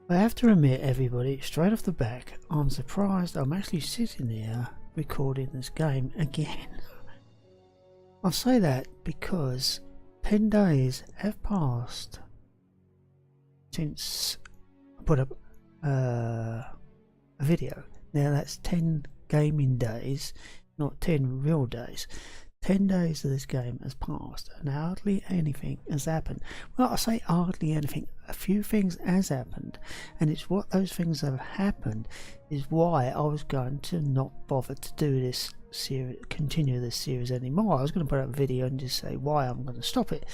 I have to admit, everybody, straight off the back, I'm surprised I'm actually sitting here recording this game again. I say that because 10 days have passed since I put up a video. Now that's 10 gaming days, not 10 real days. 10 days of this game has passed and hardly anything has happened. Well, I say hardly anything, a few things has happened, and it's what those things have happened is why I was going to not bother to do this series, continue this series anymore. I was going to put up a video and just say why I'm going to stop it,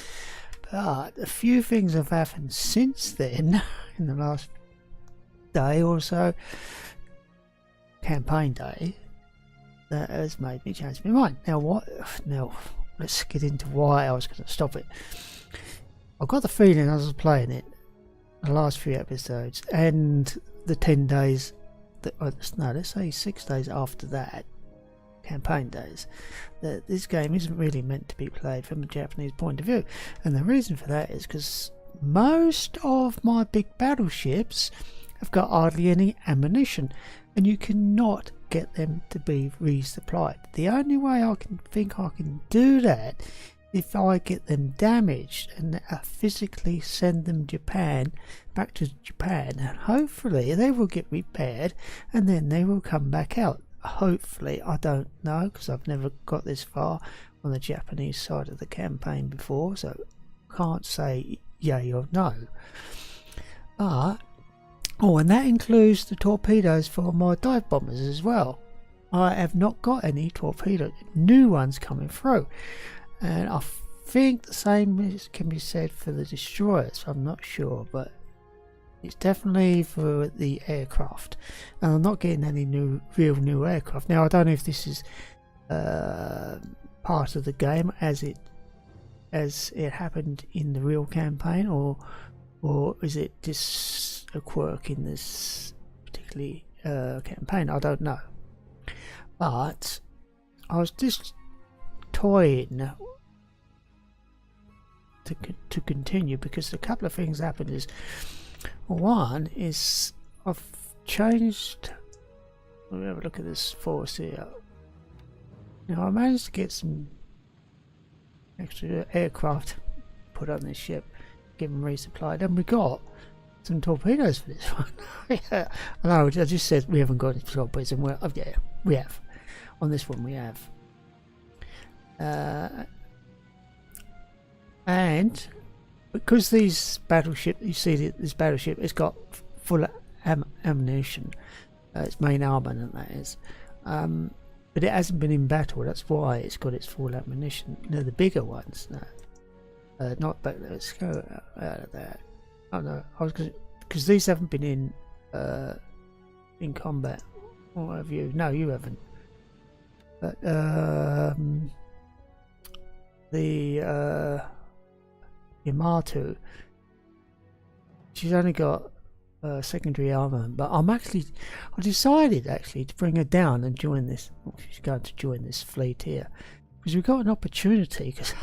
but a few things have happened since then in the last day or so, campaign day, that has made me change my mind. Now let's get into why I was going to stop it. I got the feeling as I was playing it, the last few episodes and the 10 days that, no, let's say 6 days after that, campaign days, that this game isn't really meant to be played from a Japanese point of view. And the reason for that is because most of my big battleships have got hardly any ammunition, and you cannot get them to be resupplied. The only way I can think I can do that if I get them damaged and physically send them back to Japan, and hopefully they will get repaired and then they will come back out. Hopefully, I don't know, because I've never got this far on the Japanese side of the campaign before, so can't say yay or no. But oh, and that includes the torpedoes for my dive bombers as well. I have not got any new ones coming through, and I think the same can be said for the destroyers. I'm not sure, but it's definitely for the aircraft, and I'm not getting any real new aircraft. Now I don't know if this is part of the game as it happened in the real campaign, or is it just a quirk in this particularly campaign? I don't know, but I was just toying to continue, because a couple of things happened. Is one is I've changed. Let me have a look at this force here. Now I managed to get some extra aircraft put on this ship, get them resupplied, and we got some torpedoes for this one. Yeah, I know, I just said we haven't got any torpedoes, and yeah, we have. On this one we have. And because these battleship, you see this battleship, it's got full ammunition, its main armament, that is, but it hasn't been in battle. That's why it's got its full ammunition. You know, the bigger ones, no, not back there. Let's go out of that. Oh no, I was because these haven't been in combat. Or have you? No, you haven't. But the Yamato, she's only got secondary armament, but I decided actually to bring her down and join this. Well, she's going to join this fleet here because we've got an opportunity. Because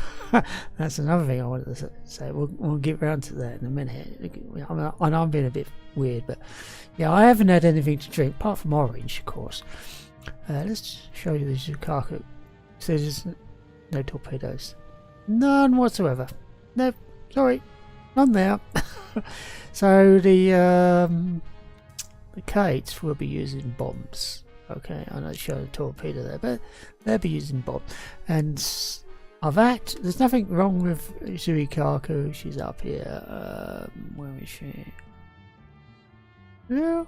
that's another thing I wanted to say. We'll get round to that in a minute. I know I'm being a bit weird, but yeah, I haven't had anything to drink apart from orange, of course. Let's show you the Zukaku. So there's no torpedoes, none whatsoever. No, sorry, none there. So the Kates will be using bombs. Okay, I know it's showing a torpedo there, but they'll be using bombs. And there's nothing wrong with Zuikaku. She's up here. Where is she? Yeah.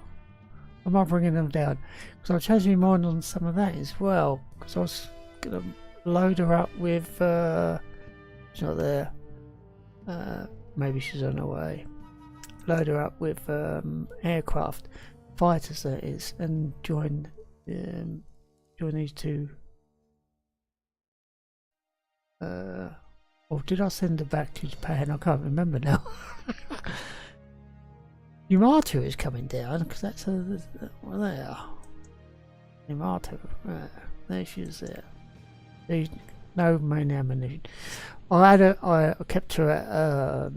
I'm not bringing them down because I'll change my mind on some of that as well. Because I was gonna load her up with. She's not there. Maybe she's on her way. Load her up with aircraft, fighters that is, and join these two. Or did I send her back to Japan? I can't remember now. Yamato is coming down because that's well, there. Yamato, right, there she is there. There's no main ammunition. I kept her at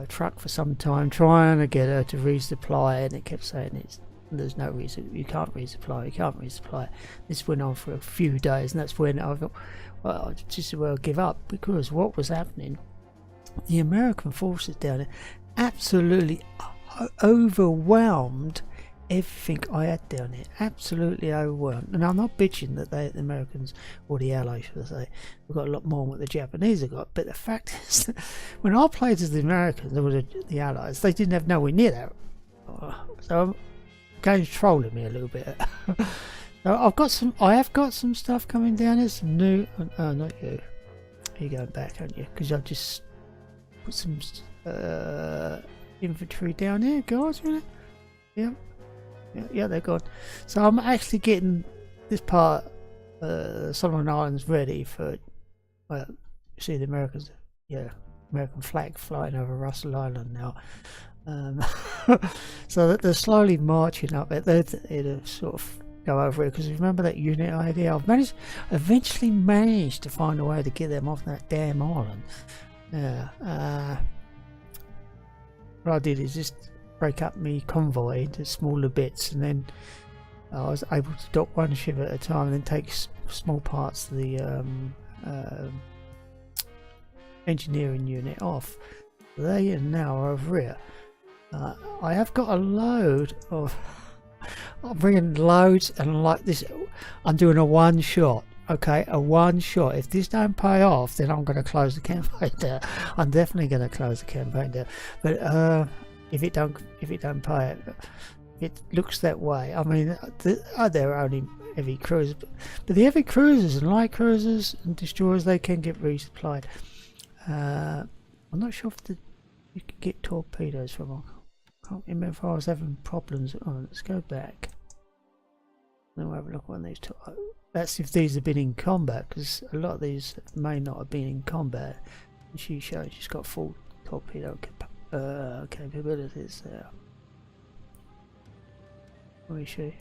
truck for some time, trying to get her to resupply, and it kept saying there's no reason, you can't resupply. This went on for a few days, and that's when I thought, well, I just as well give up, because what was happening, the American forces down there absolutely overwhelmed everything I had down here, absolutely overwhelmed. And I'm not bitching that the Americans, or the Allies should I say, have got a lot more than what the Japanese have got, but the fact is that when I played as the Americans or the Allies, they didn't have nowhere near that. So game's trolling me a little bit. So I have got some stuff coming down here, some new, not you, you're going back, aren't you? Because I've just put some infantry down here, guys, really? Yeah, they're gone. So I'm actually getting this part, Solomon Islands, ready for, well, you see the Americans, American flag flying over Russell Island now. So that they're slowly marching up it. They'll sort of go over it, because remember that unit idea? I've eventually managed to find a way to get them off that damn island. What I did is just break up my convoy into smaller bits, and then I was able to dock one ship at a time and then take small parts of the engineering unit off. They are now over here. I have got a load of, I'm bringing loads, and like this, I'm doing a one shot. Okay, a one shot. If this don't pay off, then I'm going to close the campaign down. I'm definitely going to close the campaign down. But if it don't pay, it looks that way. I mean, there are only heavy cruisers, but the heavy cruisers and light cruisers and destroyers, they can get resupplied. I'm not sure if you can get torpedoes from them. I can't remember if I was having problems. Oh, let's go back. Then we'll have a look on these. That's if these have been in combat, because a lot of these may not have been in combat. And she shows she's got full torpedo capabilities there. Where is she?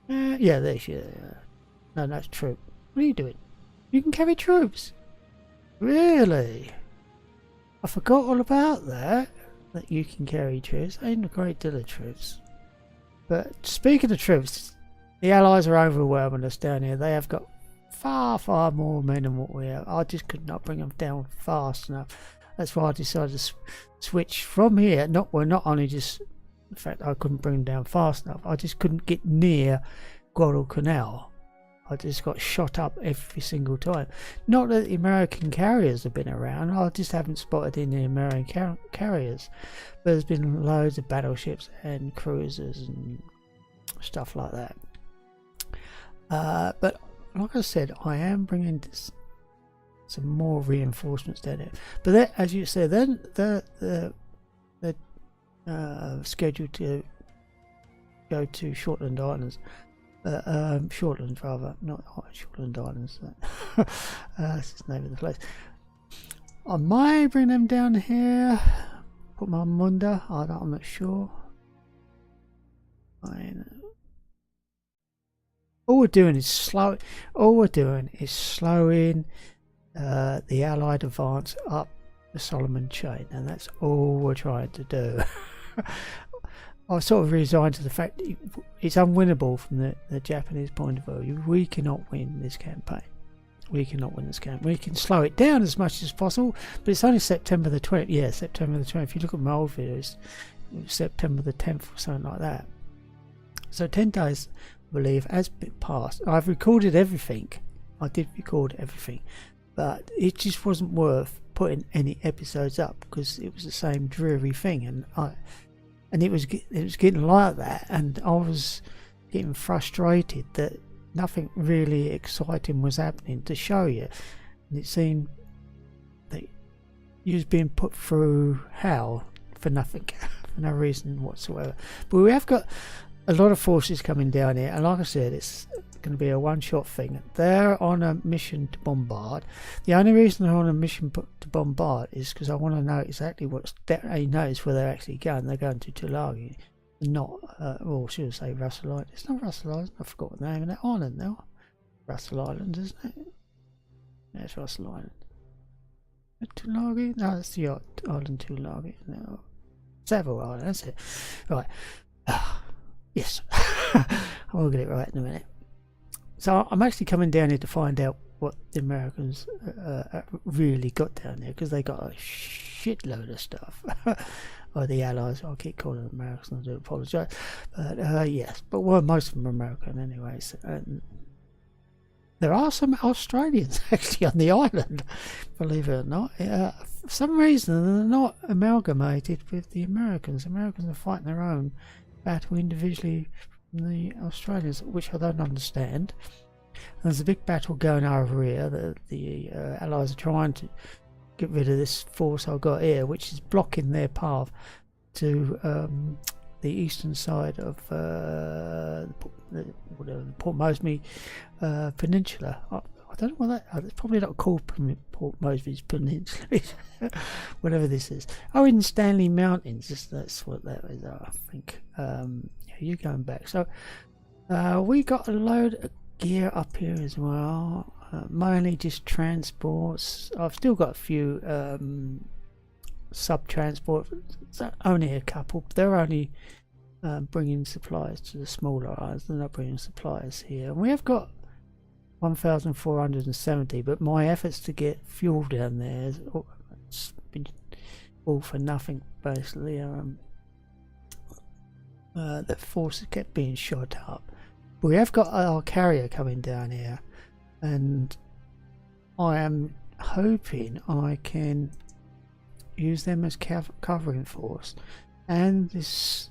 Yeah, there she is. No, that's troop. What are you doing? You can carry troops? Really? I forgot all about that you can carry troops. Ain't a great deal of troops. But speaking of troops, the Allies are overwhelming us down here. They have got far more men than what we have. I just could not bring them down fast enough. That's why I decided to switch from here. Not only just the fact I couldn't bring them down fast enough, I just couldn't get near Guadalcanal. I just got shot up every single time. Not that the American carriers have been around, I just haven't spotted any American carriers. But there's been loads of battleships and cruisers and stuff like that. But like I said, I am bringing some more reinforcements down there. But that, as you said, then they're scheduled to go to Shortland Islands. Shortland rather, not Shortland Islands. That's the name of the place. I might bring them down here. Put my Munda. I'm not sure. All we're doing is slowing the Allied advance up the Solomon chain, and that's all we're trying to do. I sort of resigned to the fact it's unwinnable from the Japanese point of view. We cannot win this campaign. We cannot win this campaign. We can slow it down as much as possible, but it's only September the 20th. Yeah, September the 20th. If you look at my old videos, it was September the 10th or something like that. So 10 days, I believe, has passed. I've recorded everything. I did record everything, but it just wasn't worth putting any episodes up because it was the same dreary thing, and it was getting like that, and I was getting frustrated that nothing really exciting was happening to show you, and it seemed that you was being put through hell for nothing, for no reason whatsoever. But we have got a lot of forces coming down here, and like I said, it's going to be a one-shot thing. They're on a mission to bombard. The only reason they're on a mission to bombard is because I want to know exactly what's they notice where they're actually going. They're going to Tulagi, not or should I say Russell Island. It's not Russell Island. I forgot the name of that island now. Russell Island, isn't it? Yeah, it's Russell Island. Tulagi? No, that's the island Tulagi. No, several islands. That's it. Right. Yes. I'll get it right in a minute. So I'm actually coming down here to find out what the Americans really got down there, because they got a shitload of stuff. Or the Allies. I keep calling them Americans. I do apologise. But yes, but well, most of them are American anyways. And there are some Australians actually on the island, believe it or not. For some reason, they're not amalgamated with the Americans. Americans are fighting their own battle individually from the Australians, which I don't understand. And there's a big battle going over here. The Allies are trying to get rid of this force I've got here, which is blocking their path to the eastern side of the Port Moresby Peninsula. I don't know what that. It's probably not called Port Moresby's Peninsula, whatever this is. Oh, in Stanley Mountains. That's what that is. I think. Yeah, you're going back. So we got a load of gear up here as well. Mainly just transports. I've still got a few sub-transport, only a couple. They're only bringing supplies to the smaller islands. They're not bringing supplies here. And we have got 1,470, but my efforts to get fuel down there has been all for nothing, basically. The forces kept being shot up. But we have got our carrier coming down here, and I am hoping I can use them as covering force, and this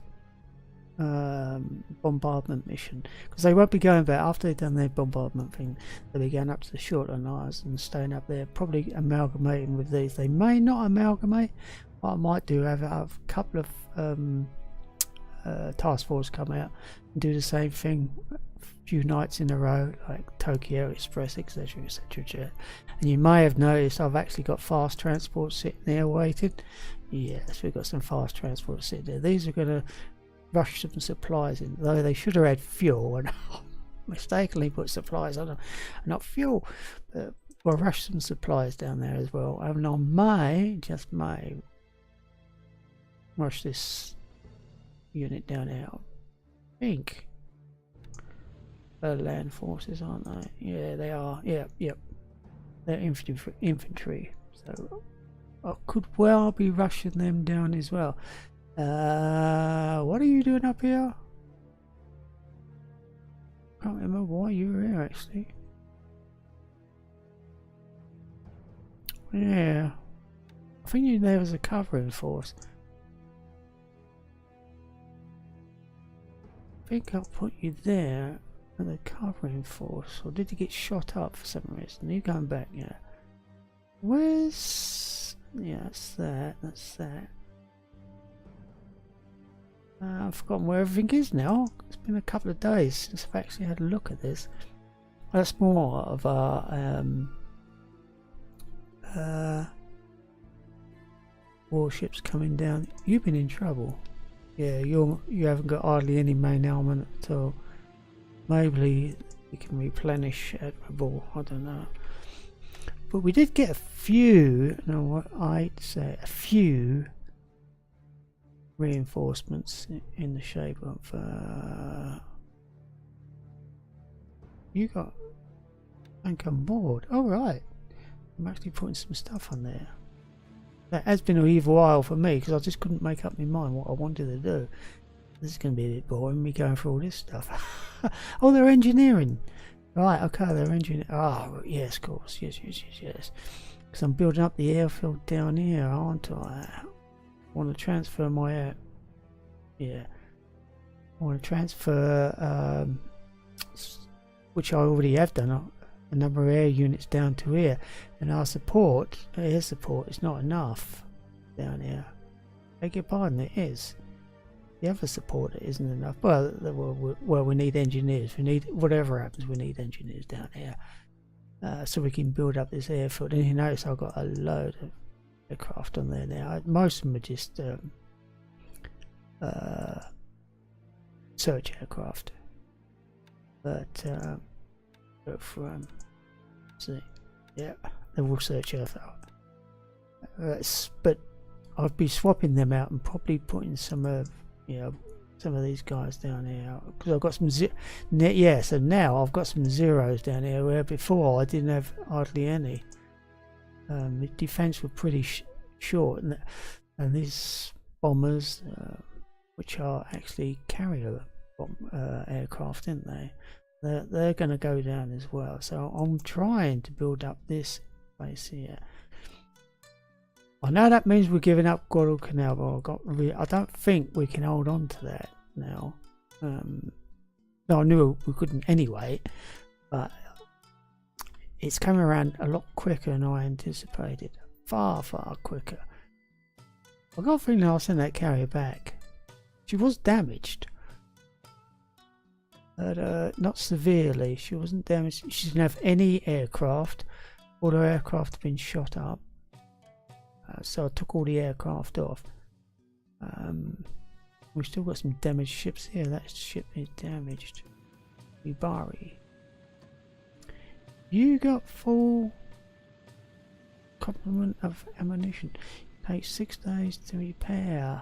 bombardment mission, because they won't be going back after they've done their bombardment thing. They'll be going up to the Shortland Isles and staying up there, probably amalgamating with these. They may not amalgamate. What I might do, have a couple of task force come out and do the same thing a few nights in a row, like Tokyo Express, etc, etc. And you may have noticed I've actually got fast transport sitting there waiting. Yes, we've got some fast transport sitting there. These are going to rush some supplies in, though they should have had fuel, and mistakenly put supplies on them, not fuel. But we'll rush some supplies down there as well, and I may, just may, rush this unit down there. I think land forces, aren't they? Yeah, they are. Yep. They're infantry, so I could well be rushing them down as well. What are you doing up here? Can't remember why you were here actually. Yeah, I think you there was a covering force. I think I'll put you there as a covering force, or did you get shot up for some reason? Are you going back? Yeah. Where's? Yeah, that's that. That's that. I've forgotten where everything is now. It's been a couple of days since I've actually had a look at this. That's more of our warships coming down. You've been in trouble. Yeah, you haven't got hardly any main armament at all. Maybe we can replenish Admiral. I don't know. But we did get a few. No, what I'd say a few reinforcements in the shape of you got tank on board. All right, I'm actually putting some stuff on there. That has been a evil while for me, because I just couldn't make up my mind what I wanted to do. This is going to be a bit boring, me going through all this stuff. Oh, they're engineering. Right, okay, they're engineering. Oh, yes, of course. Yes. Because I'm building up the airfield down here, aren't I? I want to transfer my yeah. I want to transfer which I already have done, a number of air units down to here, and our support, air support, is not enough down here. Beg your pardon, it is. The other support isn't enough. Well, we need engineers. We need, whatever happens, we need engineers down here, so we can build up this airfield. And you notice I've got a load of aircraft on there now. Most of them are just search aircraft, but see, yeah, they're all search aircraft. but I'd be swapping them out and probably putting some of some of these guys down here, because I've got some yeah, so now I've got some zeros down here where before I didn't have hardly any. The defense were pretty short, and these bombers, which are actually carrier aircraft, aren't they? They're going to go down as well. So I'm trying to build up this base here. I know that means we're giving up Guadalcanal, but I don't think we can hold on to that now. No, I knew we couldn't anyway, but it's coming around a lot quicker than I anticipated. Far quicker. I got a feeling I'll send that carrier back. She was damaged, but not severely. She wasn't damaged. She didn't have any aircraft. All her aircraft had been shot up. So I took all the aircraft off. We've still got some damaged ships here. That ship is damaged. Ubari. You got full complement of ammunition. Takes 6 days to repair.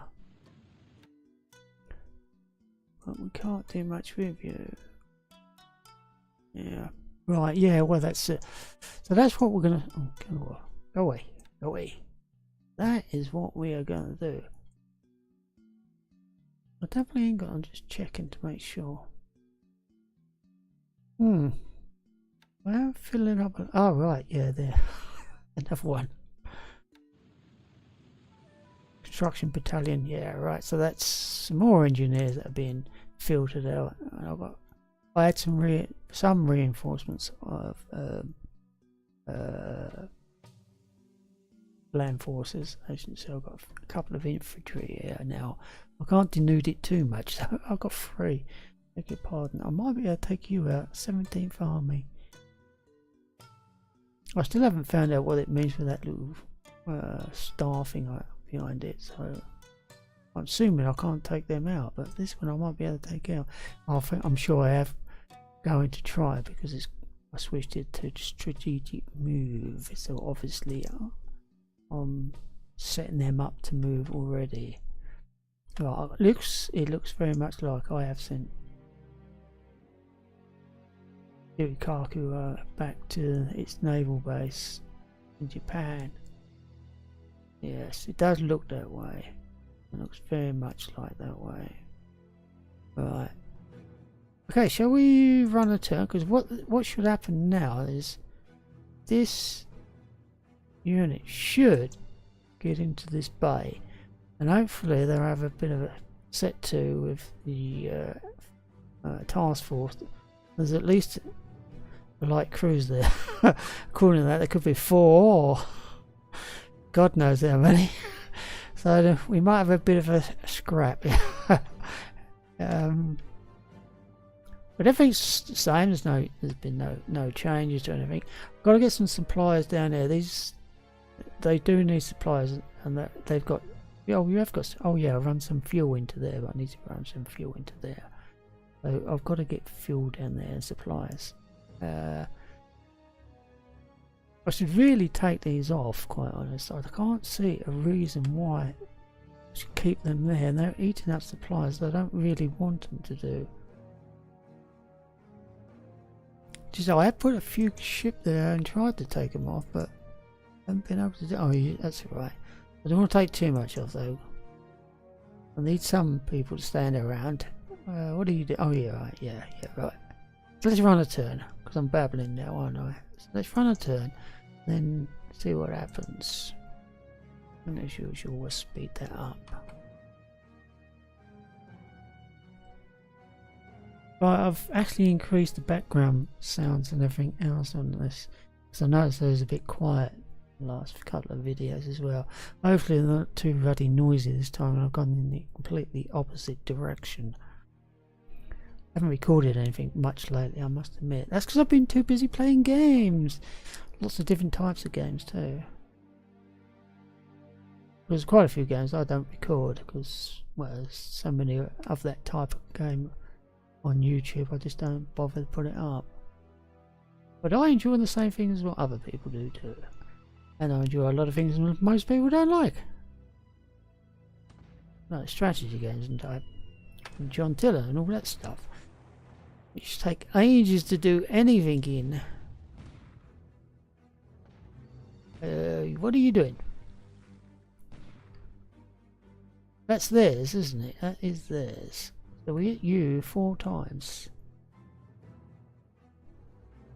But we can't do much with you. Yeah. Right, yeah, well that's it. So that's what we're gonna go away. That is what we are gonna do. I definitely ain't got, I'm just checking to make sure. Well, filling up. Oh right, yeah, there. Another one. Construction battalion, yeah, right. So that's some more engineers that are being filtered out. I had some reinforcements of land forces. So I've got a couple of infantry here now. I can't denude it too much. So I've got 3. Beg your pardon. I might be able to take you out. 17th Army. I still haven't found out what it means for that little star thing behind it. So I'm assuming I can't take them out. But this one I might be able to take out. I'm sure I have. Going to try because I switched it to strategic move. So obviously I'm setting them up to move already. Well, it looks very much like I have sent Kirikaku back to its naval base in Japan. Yes, it does look that way. It looks very much like that way. Right. Okay, shall we run a turn? Because what should happen now is this unit should get into this bay, and hopefully they'll have a bit of a set to with the task force. There's at least a light cruise there. According to that, there could be 4 or God knows how many. So we might have a bit of a scrap. But everything's the same. There's been no changes to anything. Got to get some suppliers down there. They do need suppliers, and they've got. Oh, you have got. Oh yeah, run some fuel into there. But I need to run some fuel into there. So I've got to get fuel down there and supplies. I should really take these off. Quite honest, I can't see a reason why I should keep them there. And they're eating up supplies that I don't really want them to do. So I have put a few ship there and tried to take them off, but I haven't been able to do. Oh, yeah, that's alright. I don't want to take too much off though. I need some people to stand around. What do you do? Oh yeah, right, yeah, right. So let's run a turn, because I'm babbling now, aren't I? So let's run a turn, then see what happens. And as usual, we'll speed that up. But I've actually increased the background sounds and everything else on this, because I noticed it was a bit quiet in the last couple of videos as well. Hopefully they're not too ruddy noisy this time, and I've gone in the completely opposite direction. I haven't recorded anything much lately, I must admit. That's because I've been too busy playing games. Lots of different types of games too. There's quite a few games I don't record because, well, there's so many of that type of game on YouTube, I just don't bother to put it up. But I enjoy the same thing as what other people do too. And I enjoy a lot of things most people don't like. Like strategy games and type. And John Tiller and all that stuff. Which take ages to do anything in. What are you doing? That's theirs, isn't it? That is theirs. So we hit you 4 times.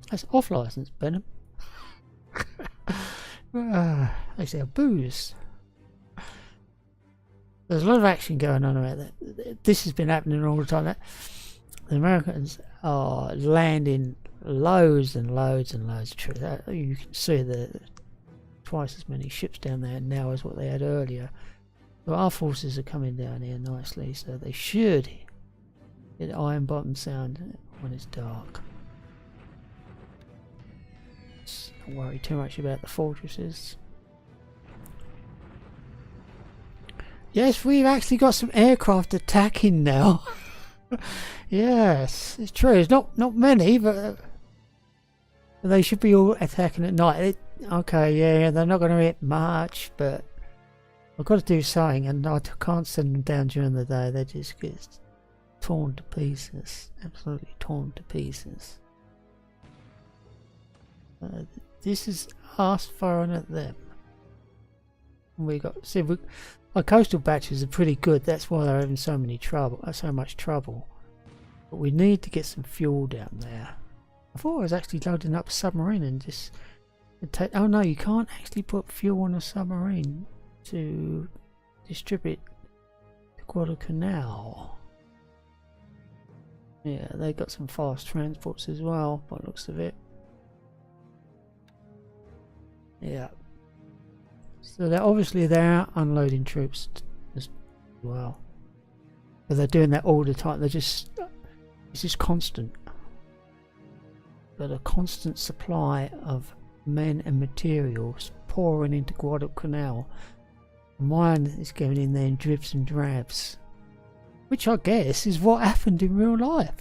That's off license, Benham. They say booze. There's a lot of action going on about that. This has been happening all the time. That the Americans are landing loads and loads and loads of troops. You can see the twice as many ships down there now as what they had earlier. But our forces are coming down here nicely, so they should get Iron Bottom Sound when it's dark. Don't worry too much about the fortresses. Yes, we've actually got some aircraft attacking now. Yes, it's true. It's not many, but they should be all attacking at night. Okay, yeah, they're not going to hit much, but I've got to do something, and I can't send them down during the day. They just get torn to pieces, absolutely torn to pieces. This is us firing at them. We got our coastal batches are pretty good. That's why they're having so much trouble. But we need to get some fuel down there. I thought I was actually loading up a submarine and just take. Oh no, you can't actually put fuel on a submarine to distribute to Guadalcanal. Yeah, they got some fast transports as well, by the looks of it. Yeah. So they're obviously unloading troops as well. But they're doing that all the time. It's just constant. But a constant supply of men and materials pouring into Guadalcanal. Mine is going in there in dribs and drabs. Which I guess is what happened in real life.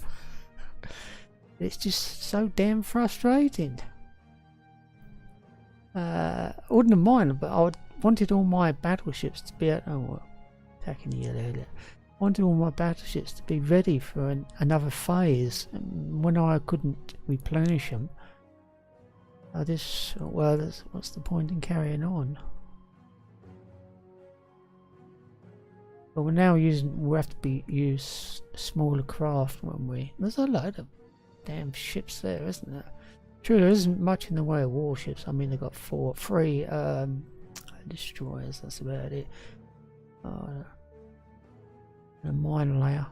It's just so damn frustrating. Wouldn't have minded, but I wanted all my battleships to be attacking the area. I wanted all my battleships to be ready for another phase. And when I couldn't replenish them, what's the point in carrying on? But we're now we have to use smaller craft when there's a load of damn ships there, isn't there? True, there isn't much in the way of warships. I mean, they've got 3 destroyers, that's about it. And a mine layer.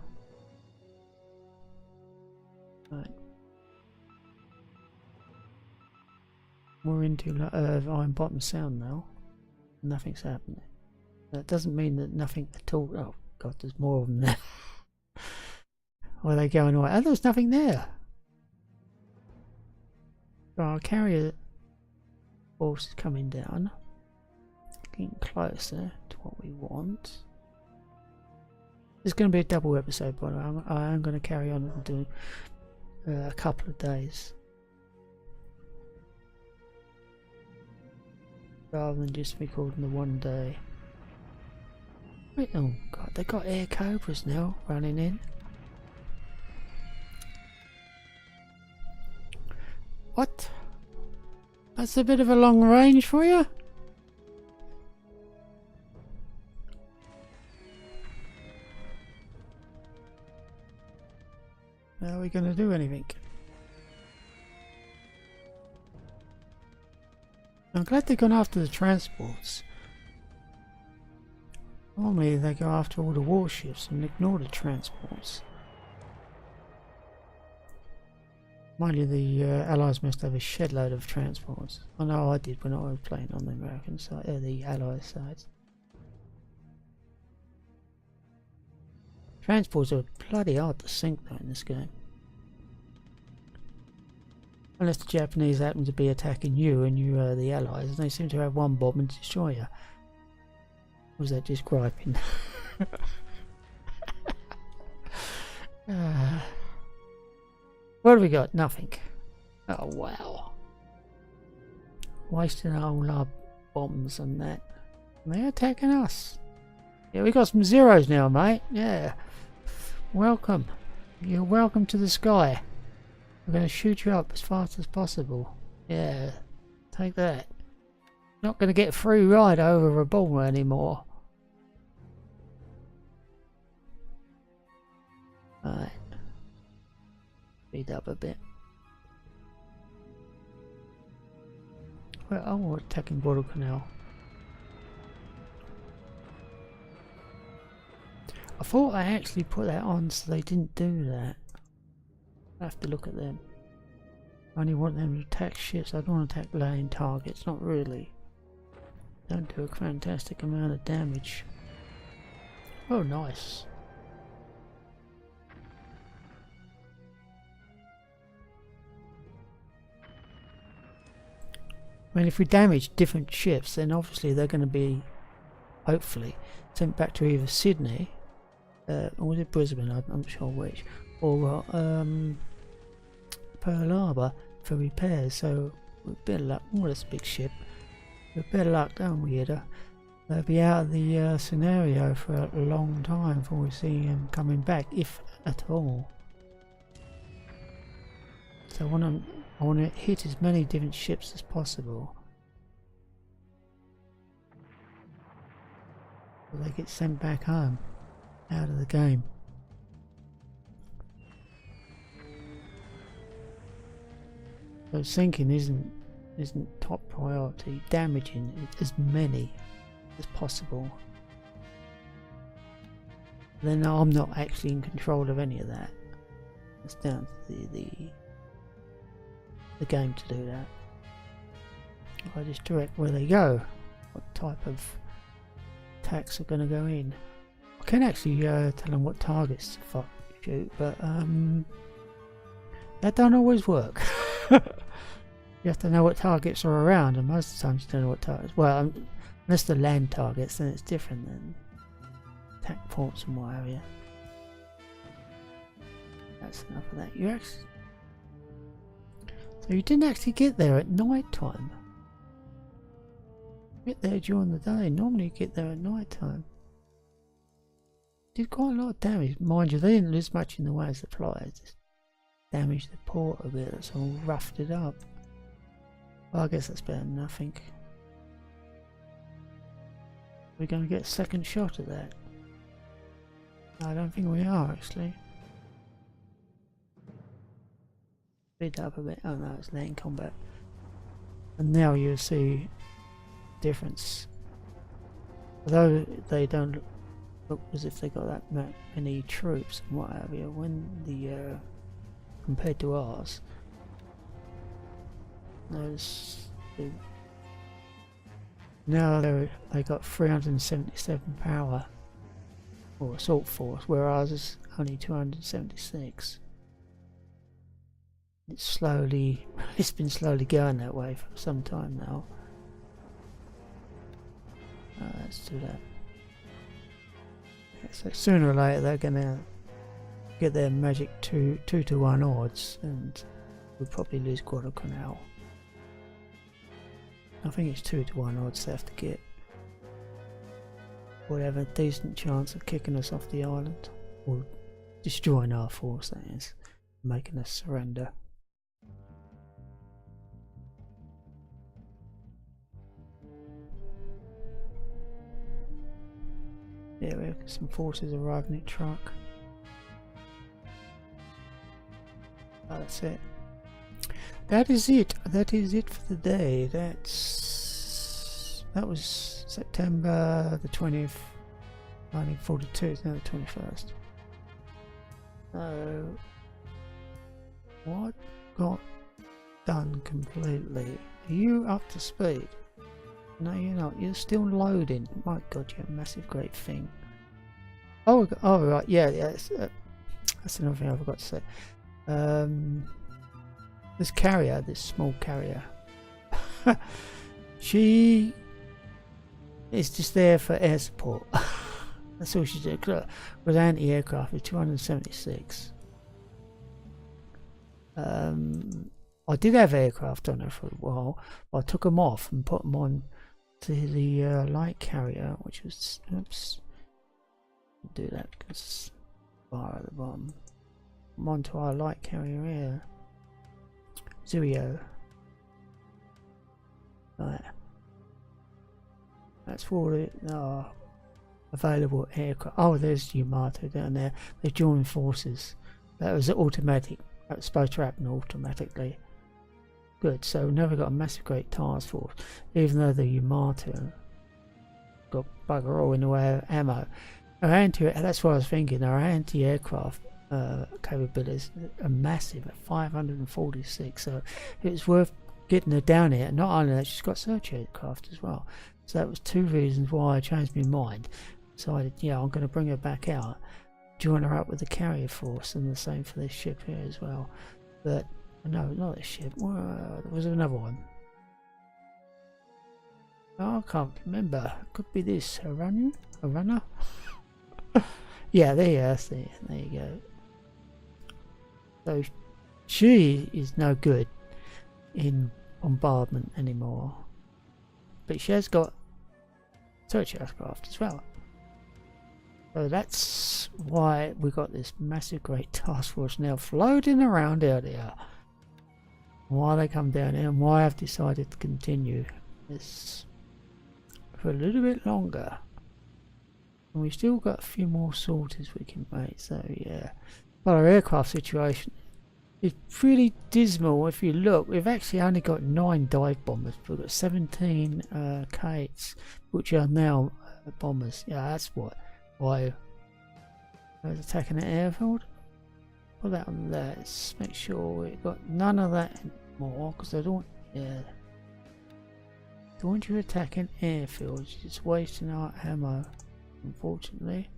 Right. We're into Iron Bottom Sound now. Nothing's happening. That doesn't mean that nothing at all. Oh god, there's more of them there. Or are they going away? Oh, there's nothing there. So our carrier force is coming down, getting closer to what we want. It's going to be a double episode, but I am going to carry on and do a couple of days rather than just recording the one day. Wait, oh god, they got air cobras now running in. What? That's a bit of a long range for you? Are we going to do anything? I'm glad they've gone after the transports. Normally they go after all the warships and ignore the transports. Mind you, the Allies must have a shed load of transports. I know I did when I was playing on the American side, the Allied sides. Transports are bloody hard to sink though in this game. Unless the Japanese happen to be attacking you and you are the Allies, and they seem to have one bomb and destroy you. Or was that just griping? What have we got? Nothing. Oh wow. Wasting our whole bombs and that. And they're attacking us. Yeah, we got some zeros now, mate. Yeah. Welcome. You're welcome to the sky. We're going to shoot you up as fast as possible. Yeah. Take that. Not going to get a free ride over a bomber anymore. Alright. Speed up a bit. Well, oh, we're attacking Guadalcanal. I thought I actually put that on so they didn't do that. I have to look at them. I only want them to attack ships. I don't want to attack land targets. Not really. Don't do a fantastic amount of damage. Oh, nice. I mean, if we damage different ships, then obviously they're going to be, hopefully, sent back to either Sydney, or was it Brisbane? I'm not sure which, or Pearl Harbor for repairs. So with better luck. Oh, that's a big ship. With better luck, don't we, Ida? They'll be out of the scenario for a long time before we see them coming back, if at all. So I want to hit as many different ships as possible. So they get sent back home, out of the game. So sinking isn't top priority. Damaging as many as possible. Then I'm not actually in control of any of that. It's down to the game to do that. I just direct where they go, what type of attacks are going to go in. I can actually tell them what targets to shoot, but that don't always work. You have to know what targets are around, and most of the time you don't know what targets. Well, unless they're land targets, then it's different than attack ports and what have you. That's enough of that. So you didn't actually get there at night time. Get there during the day. Normally you get there at night time. Did quite a lot of damage. Mind you, they didn't lose much in the way of supplies. Just damaged the port a bit. That's all roughed it up. Well, I guess that's better than nothing. We're going to get a second shot at that. I don't think we are, actually. Speed up a bit. Oh no, it's land combat. And now you see difference. Although they don't look as if they got that many troops and what have you, when the compared to ours, now they got 377 power or assault force, whereas it's only 276. It's been slowly going that way for some time now. Let's do that. Okay, so sooner or later they're gonna get their magic 2-to-1 odds, and we'll probably lose Guadalcanal. I think it's 2-to-1 odds they have to get. We'll have a decent chance of kicking us off the island, or destroying our force, that is, making us surrender. Yeah, we have some forces arriving at truck. Oh, that's it. That is it. That is it for the day. That was September the 20th, 1942. It's now the 21st. So, what got done completely? Are you up to speed? No, you're not. You're still loading. My God, you're a massive, great thing. Oh, right. Yeah. That's another thing I forgot to say. This carrier, this small carrier, she is just there for air support. That's all she did. With anti-aircraft, with 276. I did have aircraft on her for a while, but I took them off and put them on to the light carrier, which was, oops, do that because fire at the bottom. I'm onto our light carrier here. Zero. Right. That's for the available aircraft. Oh, there's Yamato down there. They joined forces. That was automatic. That was supposed to happen automatically. Good. So now we've got a massive great task force. Even though the Yamato got bugger all in the way of ammo. That's what I was thinking. Our anti-aircraft capabilities are massive at 546. So it was worth getting her down here. And not only that, she's got search aircraft as well. So that was two reasons why I changed my mind. Decided, yeah, I'm going to bring her back out, join her up with the carrier force, and the same for this ship here as well. But no, not this ship. There was another one. Oh, I can't remember. Could be this. A runner? Yeah, there you go. So she is no good in bombardment anymore, but she has got search aircraft as well. So that's why we got this massive great task force now floating around out here. Why they come down here and why I've decided to continue this for a little bit longer. And we've still got a few more sorties we can make, so yeah. But our aircraft situation is pretty dismal. If you look, we've actually only got 9 dive bombers. We've got 17 Kates, which are now bombers. Yeah, that's why I was attacking the airfield. Put that on there. Let's make sure we've got none of that anymore, because I don't want you attacking airfields. It's wasting our ammo, unfortunately.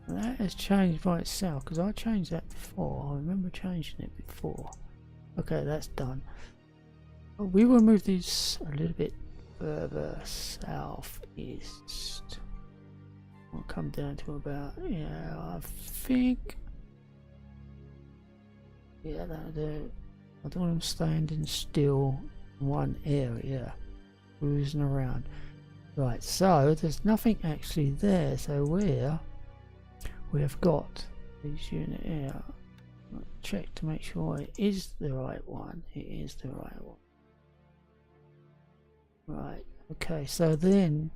That has changed by itself, because I changed that before. I remember changing it before. Okay, that's done. We will move these a little bit further southeast. We'll come down to about, yeah, I think, yeah, that'll do. I don't want them standing still in one area, cruising around. Right, so there's nothing actually there, so we have got this unit here. Check to make sure it is the right one. It is the right one. Right, okay, so then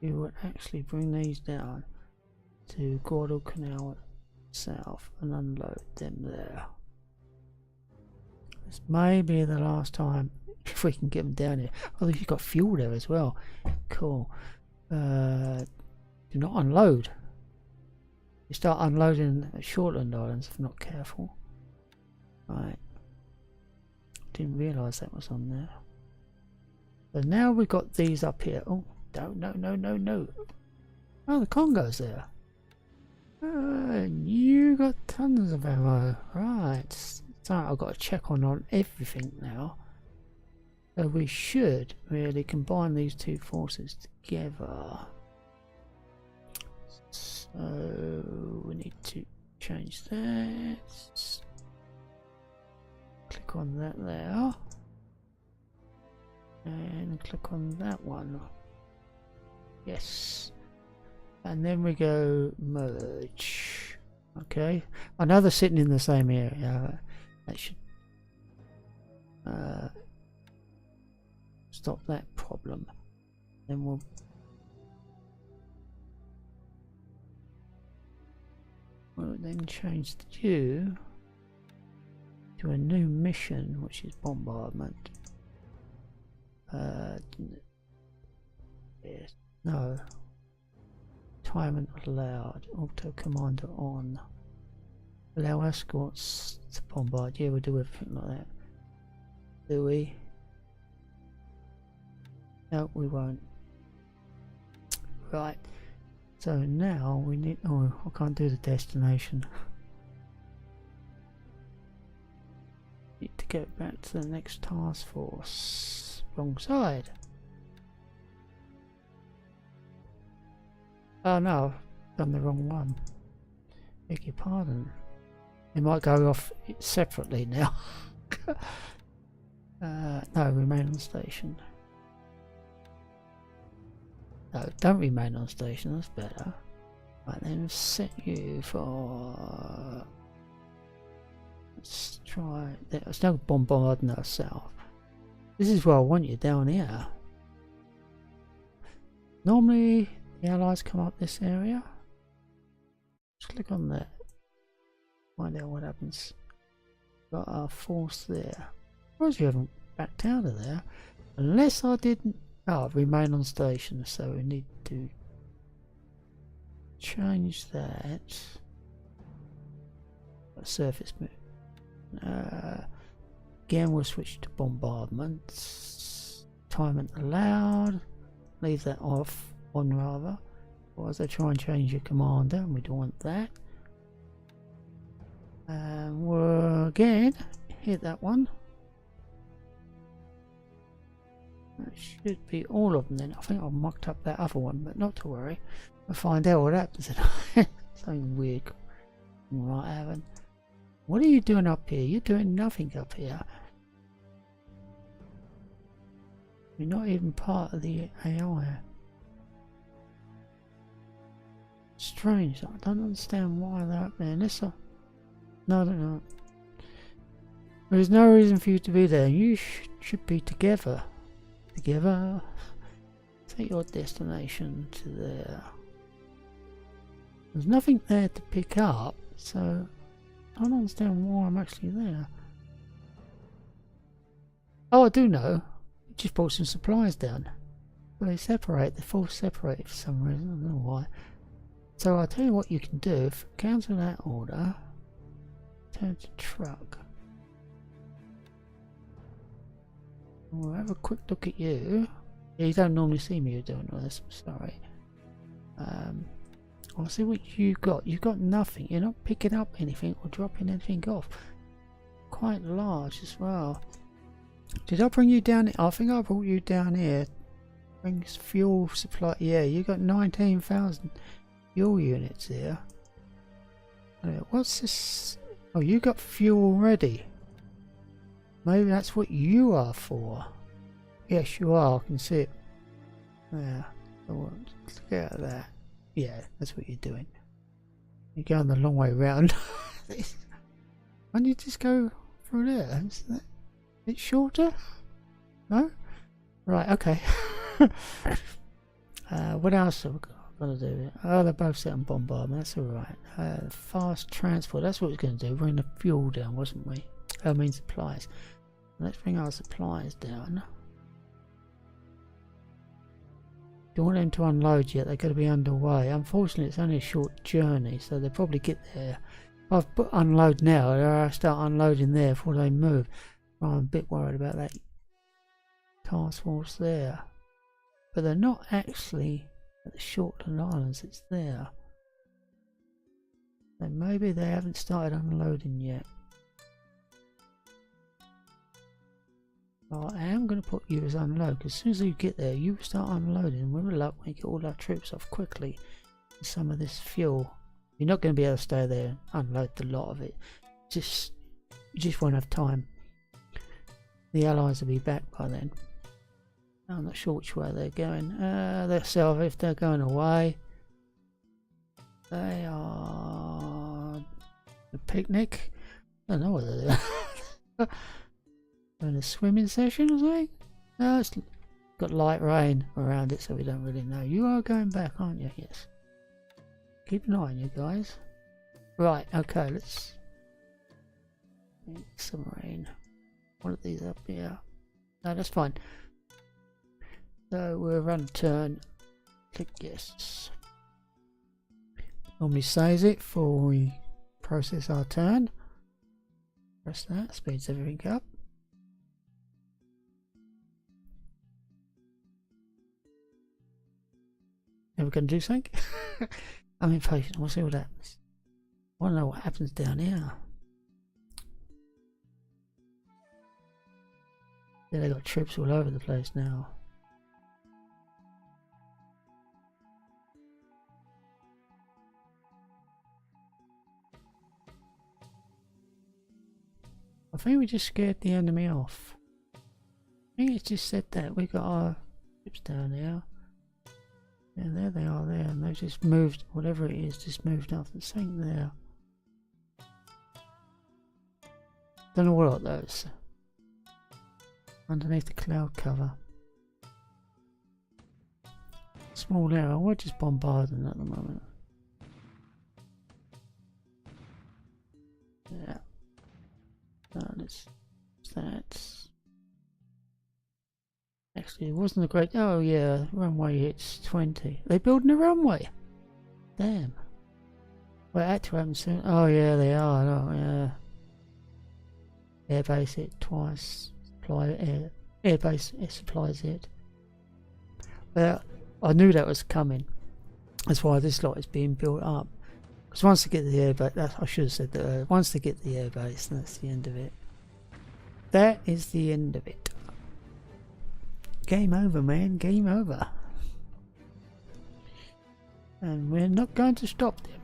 you would actually bring these down to Guadalcanal South and unload them there. This may be the last time if we can get them down here. Oh, you've got fuel there as well. Cool. Do not unload. You start unloading at Shortland Islands if not careful. Right. Didn't realise that was on there. So now we've got these up here. Oh, no. Oh, the Congo's there. You got tons of ammo. Right. So I've got to check on everything now. So we should really combine these two forces together. So we need to change that. Click on that there. And click on that one. Yes. And then we go merge. Okay. I know they're sitting in the same area. That should stop that problem. Then we'll then change you to a new mission, which is bombardment. Yes, no. Retirement allowed. Auto commander on. Allow escorts to bombard. Yeah, we'll do everything like that. Do we? No, we won't. Right. So now we need. Oh, I can't do the destination. Need to get back to the next task force. Wrong side. Oh no, I've done the wrong one. Beg your pardon. It might go off separately now. No, remain on station. No, don't remain on station, that's better. Right, then set you for... Let's try... There's no bombarding ourselves. This is where I want you, down here. Normally, the Allies come up this area. Just click on that. Find out what happens. Got our force there. I suppose you haven't backed out of there. Unless I didn't... Oh, remain on station, so we need to change that. Surface move. Again, we'll switch to bombardment. Timing allowed. Leave that off, on rather. Or as I try and change your commander, and we don't want that. And we'll again hit that one. That should be all of them then. I think I mucked up that other one, but not to worry. We'll find out what happens. Something weird might happen. What are you doing up here? You're doing nothing up here. You're not even part of the AI. Strange. I don't understand why they're up there. Unless I... No, I don't know. There's no reason for you to be there. You should be together. Together. Take your destination to there. There's nothing there to pick up, so I don't understand why I'm actually there. Oh, I do know. I just brought some supplies down. But they separate. They're forced separated for some reason. I don't know why. So I'll tell you what you can do. If cancel that order, turn to truck. We'll have a quick look at you. Yeah, you don't normally see me doing all this, I'm sorry. I'll see what you got. You've got nothing. You're not picking up anything or dropping anything off. Quite large as well. Did I bring you down? I think I brought you down here. Brings fuel supply. Yeah, you got 19,000 fuel units here. What's this? Oh, you got fuel already. Maybe that's what you are for. Yes, you are. I can see it. Yeah. Look at that. Yeah, that's what you're doing. You're going the long way round. Why don't you just go through there? Is that a bit shorter? No? Right, okay. What else have we got to do? Oh, they're both set on bombardment. That's alright. Fast transport. That's what we're going to do. Bring the fuel down, wasn't we? I mean supplies. Let's bring our supplies down. Don't want them to unload yet. They've got to be underway. Unfortunately, it's only a short journey, so they'll probably get there. I've put unload now. I'll start unloading there before they move. I'm a bit worried about that task force there, but they're not actually at the Shortland Islands. It's there. So maybe they haven't started unloading yet. I am going to put you as unload, because as soon as you get there, you start unloading, and with luck, we get all our troops off quickly with some of this fuel. You're not going to be able to stay there and unload the lot of it. You just won't have time. The Allies will be back by then. I'm not sure which way they're going. If they're going away, they are a picnic. I don't know what they're doing. In a swimming session or something? No, it's got light rain around it, so we don't really know. You are going back, aren't you? Yes. Keep an eye on you guys. Right, okay, let's submarine. One of these up here. No, that's fine. So we'll run a turn. Click yes. Normally saves it before we process our turn. Press that, speeds everything up. Are we going to do something? I'm impatient. We'll see what happens. I want to know what happens down here. Yeah, they got troops all over the place now. I think we just scared the enemy off. think it's just said that we got our ships down here. And there they are there, and they've just moved, whatever it is, just moved off the sink there. Don't know what those. Underneath the cloud cover. Small area, we're just bombarding at the moment. Yeah. That's actually, it wasn't a great. Oh yeah, runway hits 20. They building a runway. Damn. Well, that to happen soon. Oh yeah, they are. Oh yeah. Airbase hit twice. Airbase it supplies it. Well, I knew that was coming. That's why this lot is being built up. Because once they get the airbase, I should have said that. Once they get the airbase, that's the end of it. That is the end of it. Game over, man. Game over. And we're not going to stop them.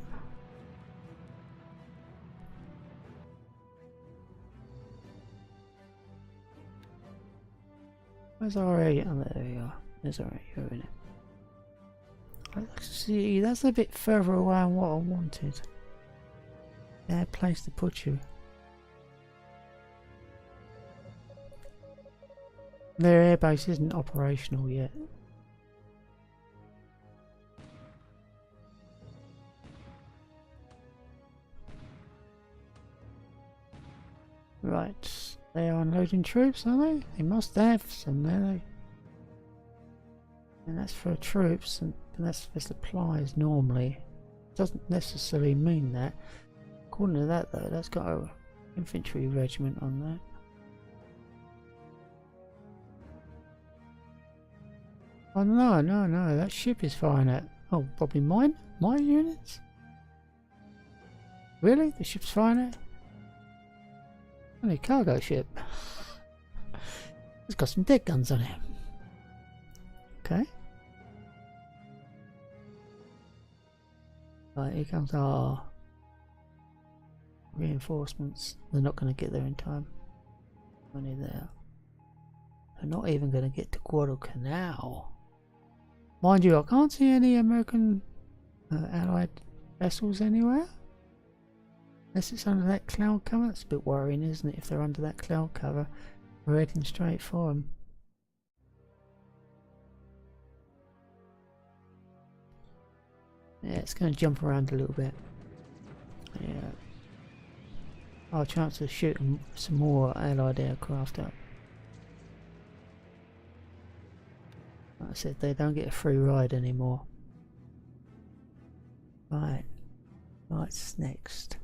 Where's our area? Oh, there we are. There's our area in it. See, that's a bit further away than what I wanted. Bad place to put you. Their airbase isn't operational yet. Right, they are unloading troops, are they? They must have some there. And that's for troops, and that's for supplies normally. Doesn't necessarily mean that. According to that though, that's got an infantry regiment on that. Oh no, that ship is firing at. Oh, probably mine units? Really? The ship's firing at? Only a cargo ship. It's got some dead guns on it. Okay. Right, here comes our reinforcements. They're not going to get there in time. Only there. They're not even going to get to Guadalcanal. Mind you, I can't see any American allied vessels anywhere. Unless it's under that cloud cover. It's a bit worrying, isn't it? If they're under that cloud cover, we're heading straight for them. Yeah, it's going to jump around a little bit. Yeah. Our chance of shooting some more allied aircraft up. Like I said, they don't get a free ride anymore. Right. What's next?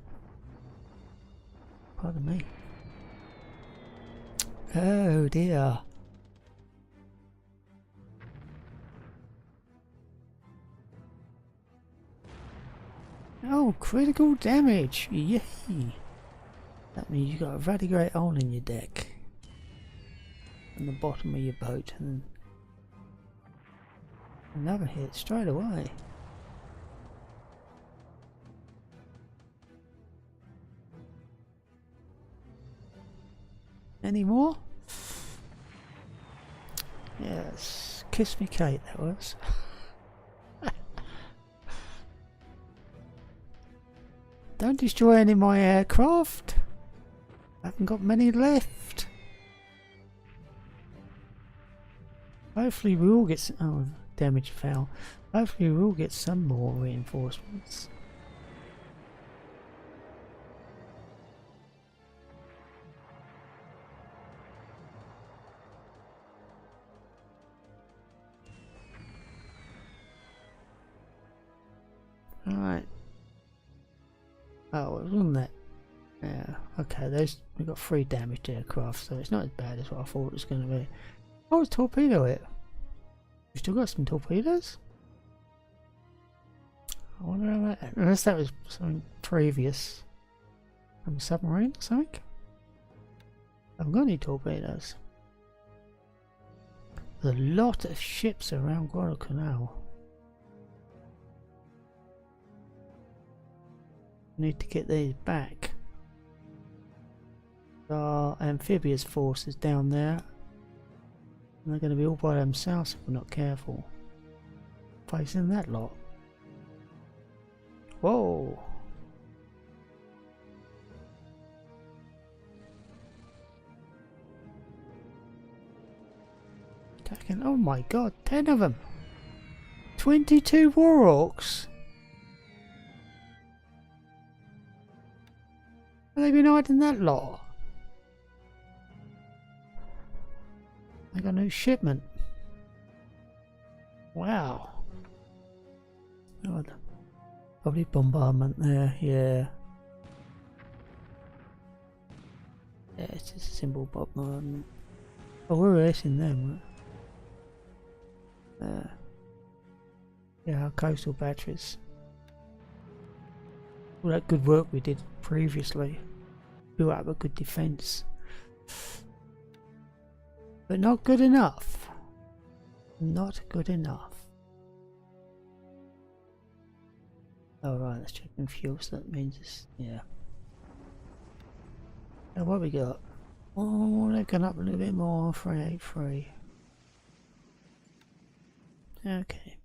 Pardon me. Oh dear. Oh, critical damage! Yay! That means you got a very great hole in your deck. On the bottom of your boat, and another hit straight away. Any more? Yes. Kiss me Kate, that was. Don't destroy any of my aircraft. I haven't got many left. Hopefully we will get some... Oh, damage fell. Hopefully we will get some more reinforcements. Alright. Oh, it was on that. Yeah, okay, we got 3 damaged aircraft, so it's not as bad as what I thought it was going to be. Oh, it's torpedo it. We still got some torpedoes? I wonder how that... Unless that was something previous from a submarine or something? I haven't got any torpedoes. There's a lot of ships around Guadalcanal. Need to get these back. Our amphibious force is down there. And they're going to be all by themselves if we're not careful. Facing that lot. Whoa! Attacking, oh my god, 10 of them! 22 war orcs! Have they been hiding that lot? They got a new shipment. Wow. Oh, probably bombardment there, yeah. Yeah, it's just a simple bombardment. Oh, we're racing them. Yeah, our coastal batteries. All that good work we did previously. Built up a good defence. But not good enough. Not good enough. Alright, let's check in fuel, so that means it's, yeah. Now what we got? Oh, they've gone up a little bit more, 383. Okay.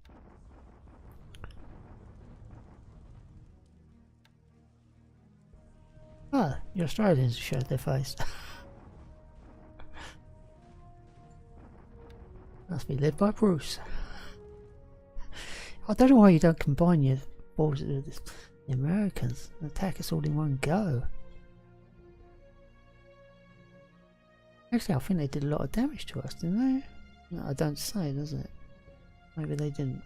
Ah, the Australians showed their face. Must be led by Bruce. I don't know why you don't combine your forces with the Americans and attack us all in one go. Actually, I think they did a lot of damage to us, didn't they? No, I don't say, does it? Maybe they didn't.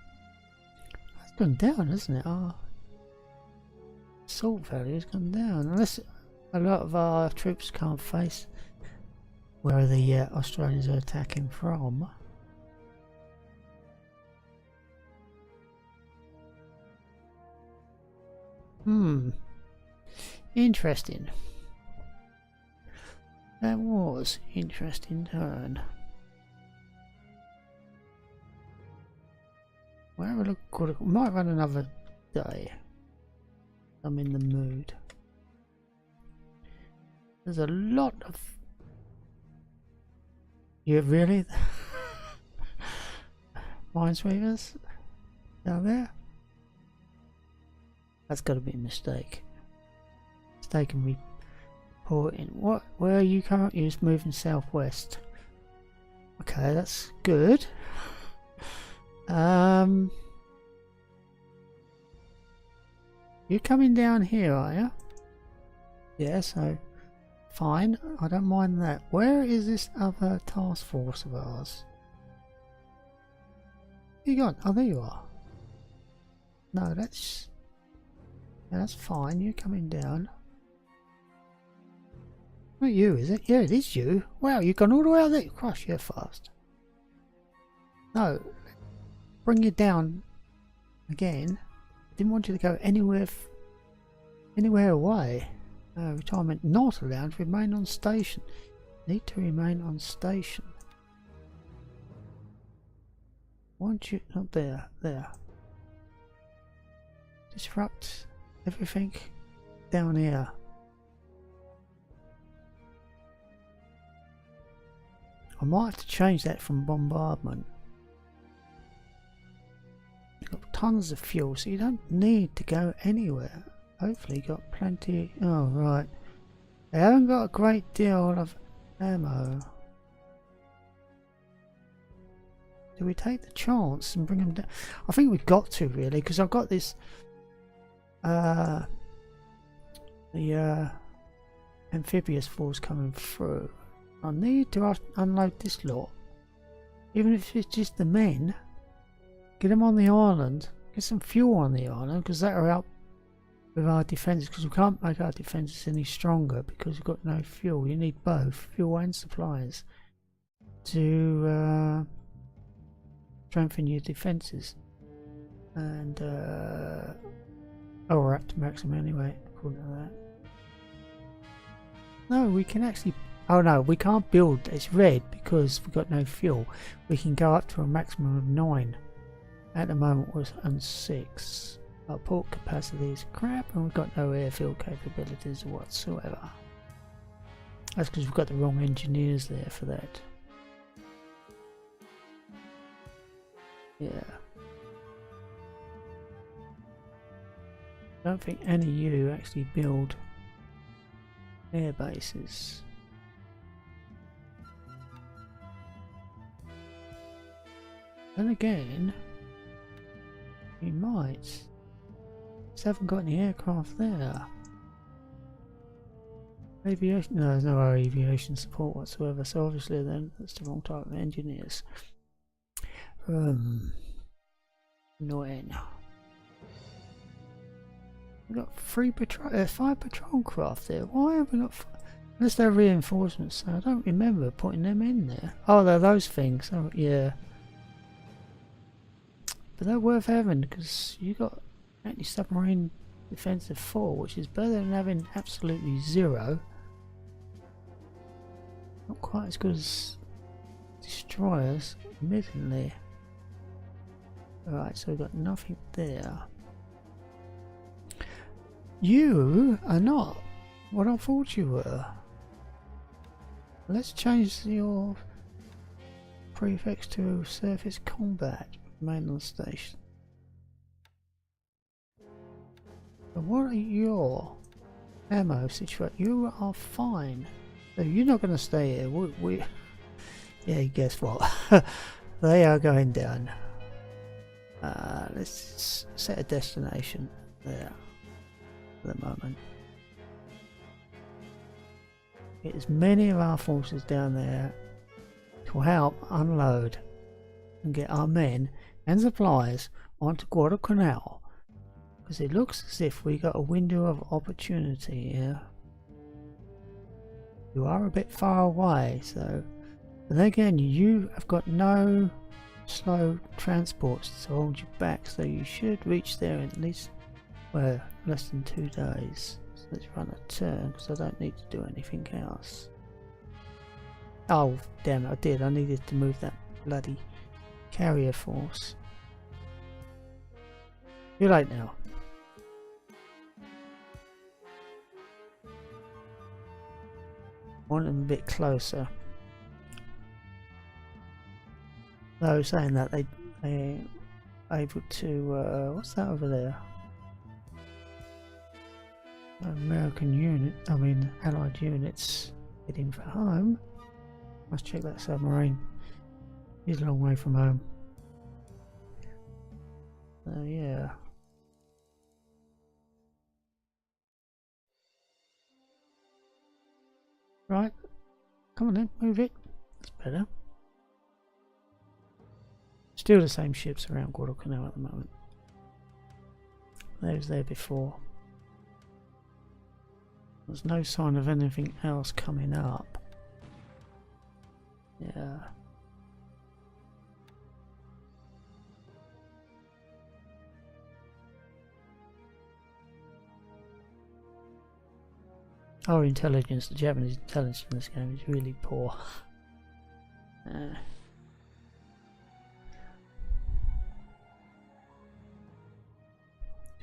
It's gone down, hasn't it? Oh, assault value has gone down. Unless a lot of our troops can't face where the Australians are attacking from. Interesting. That was interesting turn. We'll have a look. We might run another day. I'm in the mood. There's a lot of... You really? Minesweepers down there? That's got to be a mistake. Mistaken reporting. What? Where are you currently? You're just moving southwest. Okay, that's good. You're coming down here, are you? Yeah, so fine. I don't mind that. Where is this other task force of ours? Where you gone? Oh, there you are. No, that's... Yeah, that's fine. You're coming down. Not you, is it? Yeah, it is you. Wow, you've gone all the way out there. Gosh, you're fast. No. Bring you down again. Didn't want you to go anywhere away. Retirement not allowed. Remain on station. Need to remain on station. Want you not there? There. Disrupt everything down here. I might have to change that from bombardment. You've got tons of fuel, so you don't need to go anywhere. Hopefully you got plenty. Oh, right. They haven't got a great deal of ammo. Do we take the chance and bring them down? I think we've got to, really, because I've got this the amphibious force coming through. I need to unload this lot, even if it's just the men. Get them on the island, get some fuel on the island, because that'll help with our defences, because we can't make our defences any stronger because we've got no fuel. You need both fuel and supplies to strengthen your defences. And oh, we're up to maximum anyway, according to that. No, we can actually... Oh no, we can't build. It's red because we've got no fuel. We can go up to a maximum of 9. At the moment we're on 6. Our port capacity is crap and we've got no airfield capabilities whatsoever. That's because we've got the wrong engineers there for that. Yeah. I don't think any of you actually build air bases. Then again, you might. Just haven't got any aircraft there. Aviation? No, there's no aviation support whatsoever, so obviously then that's the wrong type of engineers. Annoying. We've got 5 patrol craft there. Why have we got unless they're reinforcements, so I don't remember putting them in there. Oh, they're those things. Oh, yeah. But they're worth having because you got anti-submarine defensive 4, which is better than having absolutely 0. Not quite as good as destroyers, admittedly. Alright, so we've got nothing there. You are not what I thought you were. Let's change your prefix to surface combat mainland station. But what are your ammo situation? You are fine. So you're not going to stay here. Yeah, guess what? They are going down. Let's set a destination there for the moment. Get as many of our forces down there to help unload and get our men and supplies onto Guadalcanal, because it looks as if we got a window of opportunity here. You are a bit far away, so but then again you have got no slow transports to hold you back, so you should reach there in at least, well, less than 2 days. So let's run a turn because I don't need to do anything else. Oh damn it, I did. I needed to move that bloody carrier force. You're late now. Want them a bit closer. Though saying that they're able to what's that over there? American unit, I mean Allied units heading for home. Must check that submarine. He's a long way from home. Yeah. Right, come on then, move it. That's better. Still the same ships around Guadalcanal at the moment. They was there before. There's no sign of anything else coming up. Yeah. Our intelligence, the Japanese intelligence in this game is really poor. Did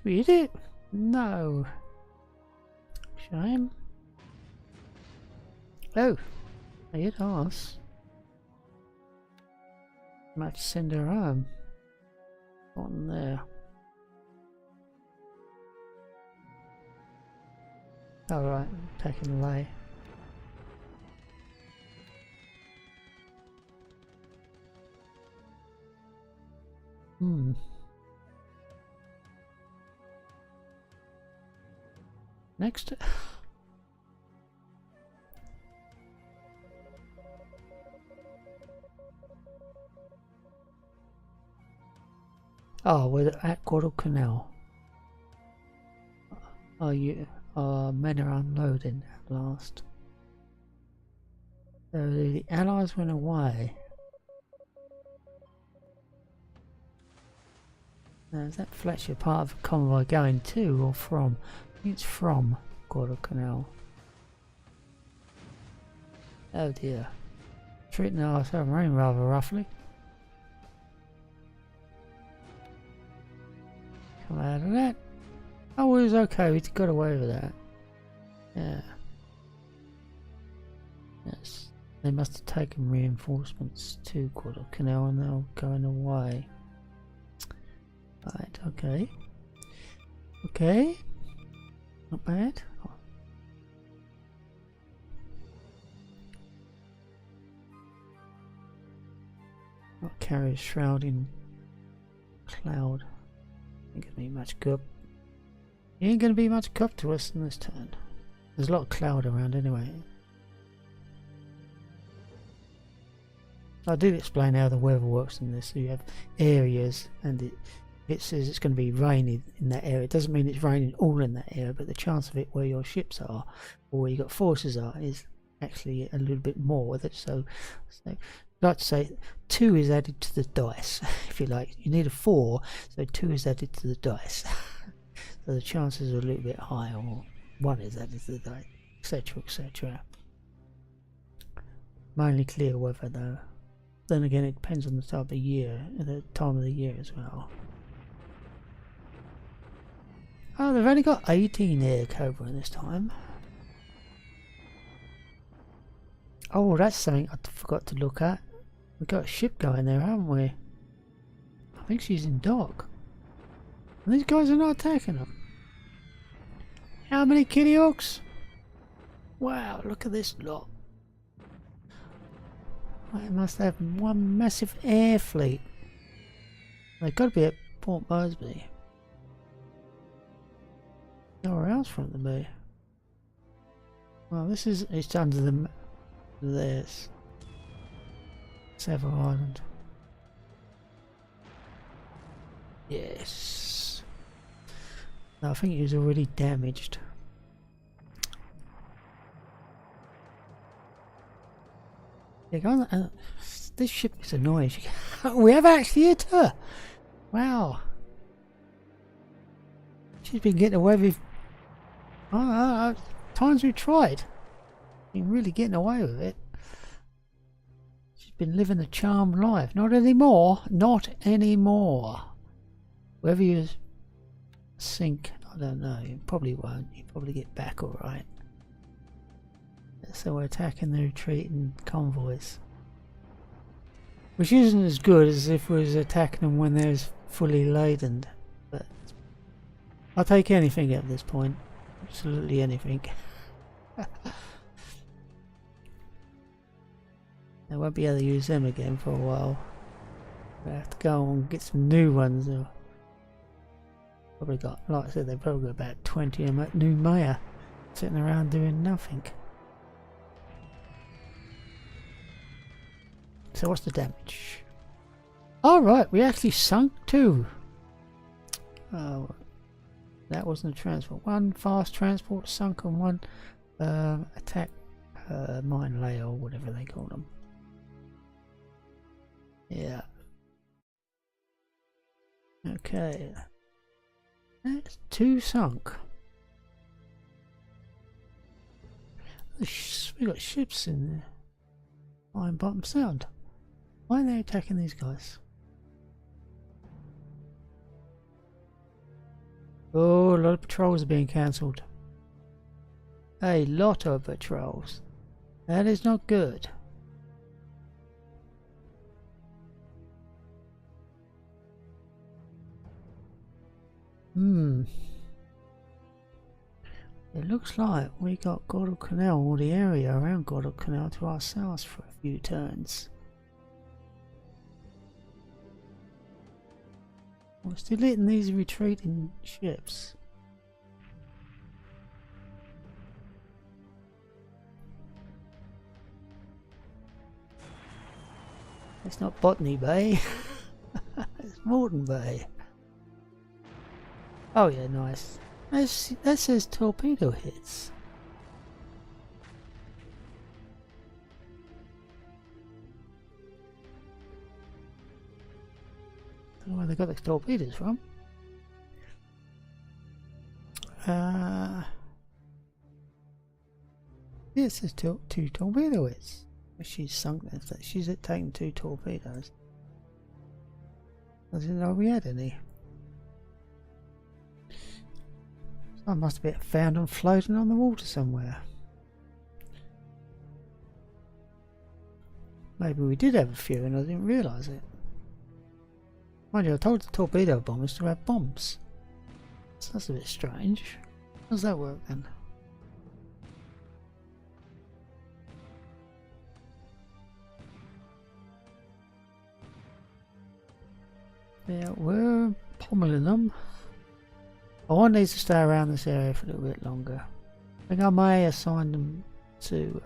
we hit it? No. Shame. Oh, they hit us. Might have to send her home. On there. Alright, taking away. Next. Oh, we're at Guadalcanal. Oh, men are unloading at last. So the Allies went away. Now, is that Fletcher part of a convoy going to or from? I think it's from Guadalcanal. Oh dear. Treating our submarine rather roughly. Come out of that. Oh, it was okay, we got away with that. Yeah. Yes. They must have taken reinforcements to Guadalcanal and they're going away. Right, okay. Okay. Not bad. Not carrier shrouding cloud. Ain't gonna be much good. Ain't gonna be much good to us in this turn. There's a lot of cloud around anyway. I did explain how the weather works in this. So you have areas, and it says it's going to be raining in that area. It doesn't mean it's raining all in that area, but the chance of it where your ships are or where you got forces are is actually a little bit more with it. So I'd like to say 2 is added to the dice, if you like. You need a 4, so 2 is added to the dice. So the chances are a little bit higher, or 1 is added to the dice, etc, etc. Mainly clear weather though. Then again, it depends on the time of the year, as well. Oh, they've only got 18 air Cobra this time. Oh, that's something I forgot to look at. We've got a ship going there, haven't we? I think she's in dock. And these guys are not attacking them. How many Kitty Hawks? Wow, look at this lot. They must have one massive air fleet. They've got to be at Port Moresby. Nowhere else for them to be. Well, this is, it's under the this Sever Island. Yes. No, I think he was already damaged. This ship is annoying. We have actually hit her. Wow. She's been getting away with times we tried. Been really getting away with it. She's been living a charmed life. Not anymore. Not anymore. Whether you sink, I don't know. You probably won't. You probably get back alright. So we're attacking the retreating convoys, which isn't as good as if we was attacking them when they're fully laden, but I'll take anything at this point, absolutely anything. I won't be able to use them again for a while. I have to go and get some new ones. Probably got, like I said, they've probably got about 20 of them at New Maya sitting around doing nothing. So what's the damage? Alright, we actually sunk 2. Oh, that wasn't a transport. 1 fast transport sunk and 1 attack mine layer or whatever they call them. Yeah. Okay. That's 2 sunk. We got ships in there. Iron Bottom Sound. Why are they attacking these guys? Oh, a lot of patrols are being cancelled. A lot of patrols. That is not good. It looks like we got Guadalcanal, or the area around Guadalcanal, to ourselves for a few turns. We're still hitting these retreating ships. It's not Botany Bay. It's Morton Bay. Oh yeah, nice. That says torpedo hits. I don't know where they got the torpedoes from. Yeah, it says 2 torpedo hits. She's sunk there. She's taken 2 torpedoes. I didn't know we had any. I must have been found and floating on the water somewhere. Maybe we did have a few and I didn't realise it. Mind you, I told the torpedo bombers to have bombs. So that's a bit strange. How does that work then? Yeah, we're pommeling them. I want these to stay around this area for a little bit longer. I think I may assign them to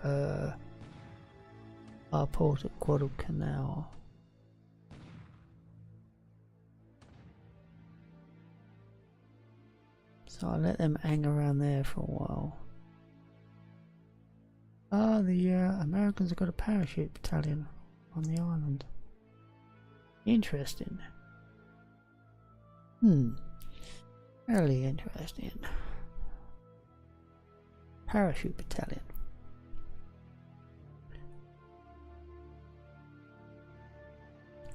our port at Guadalcanal. So I'll let them hang around there for a while. Ah, the Americans have got a parachute battalion on the island. Interesting. Really interesting. Parachute battalion.